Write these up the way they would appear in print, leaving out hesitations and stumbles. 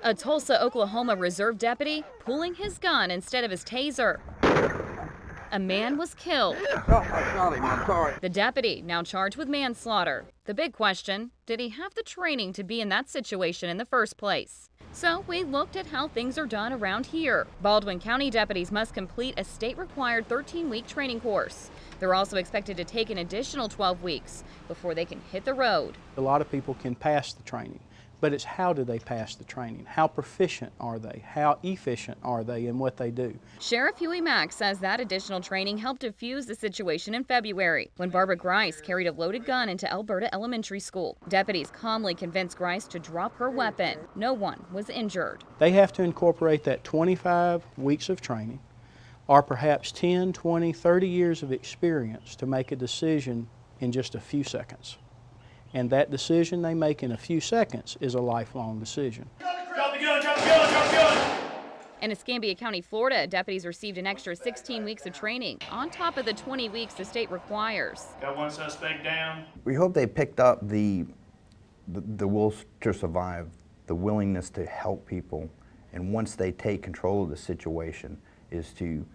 A Tulsa, Oklahoma reserve deputy pulling his gun instead of his taser. A man was killed. Oh, I shot him, I'm sorry. The deputy now charged with manslaughter. The big question, did he have the training to be in that situation in the first place? So we looked at how things are done around here. Baldwin County deputies must complete a state-required 13-week training course. They're also expected to take an additional 12 weeks before they can hit the road. A lot of people can pass the training, but it's how do they pass the training? How proficient are they? How efficient are they in what they do? Sheriff Huey Mack says that additional training helped defuse the situation in February when Barbara Grice carried a loaded gun into Alberta Elementary School. Deputies calmly convinced Grice to drop her weapon. No one was injured. They have to incorporate that 25 weeks of training or perhaps 10, 20, 30 years of experience to make a decision in just a few seconds. And that decision they make in a few seconds is a lifelong decision. Drop the gun, drop the gun, drop the gun! In Escambia County, Florida, deputies received an extra 16 weeks of training on top of the 20 weeks the state requires. Got one suspect down. We hope they picked up the will to survive, the willingness to help people, and once they take control of the situation, is to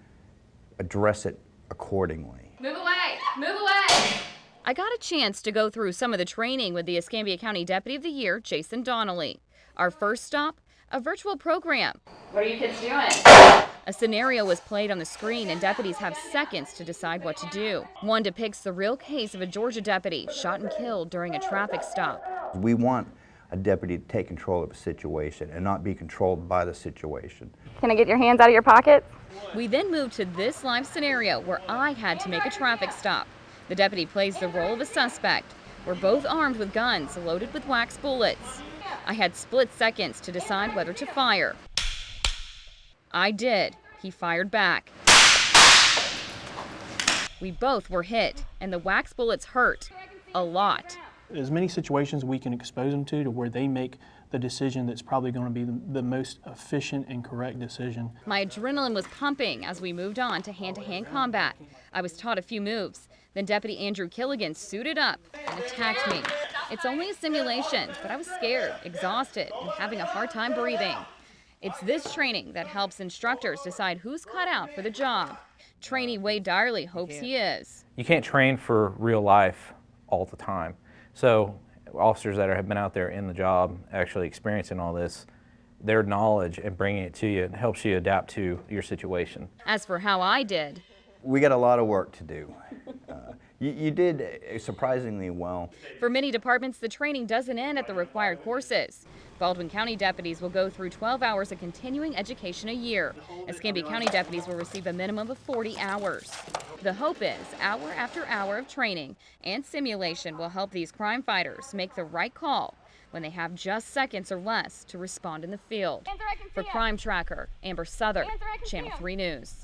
address it accordingly. Move away! Move away! I got a chance to go through some of the training with the Escambia County Deputy of the Year, Jason Donnelly. Our first stop, a virtual program. What are you kids doing? A scenario was played on the screen and deputies have seconds to decide what to do. One depicts the real case of a Georgia deputy shot and killed during a traffic stop. We want a deputy to take control of a situation and not be controlled by the situation. Can I get your hands out of your pockets? We then moved to this live scenario where I had to make a traffic stop. The deputy plays the role of a suspect. We're both armed with guns loaded with wax bullets. I had split seconds to decide whether to fire. I did. He fired back. We both were hit, and the wax bullets hurt a lot. As many situations we can expose them to where they make the decision that's probably going to be the most efficient and correct decision. My adrenaline was pumping as we moved on to hand-to-hand combat. I was taught a few moves. Then Deputy Andrew Killigan suited up and attacked me. It's only a simulation, but I was scared, exhausted, and having a hard time breathing. It's this training that helps instructors decide who's cut out for the job. Trainee Wade Direly hopes he is. You can't train for real life all the time. So officers that have been out there in the job actually experiencing all this, their knowledge and bringing it to you helps you adapt to your situation. As for how I did, we got a lot of work to do. You did surprisingly well. For many departments, the training doesn't end at the required courses. Baldwin County deputies will go through 12 hours of continuing education a year. Escambia County deputies will receive a minimum of 40 hours. The hope is hour after hour of training and simulation will help these crime fighters make the right call when they have just seconds or less to respond in the field. For Crime Tracker, Amber Souther, Channel 3 News.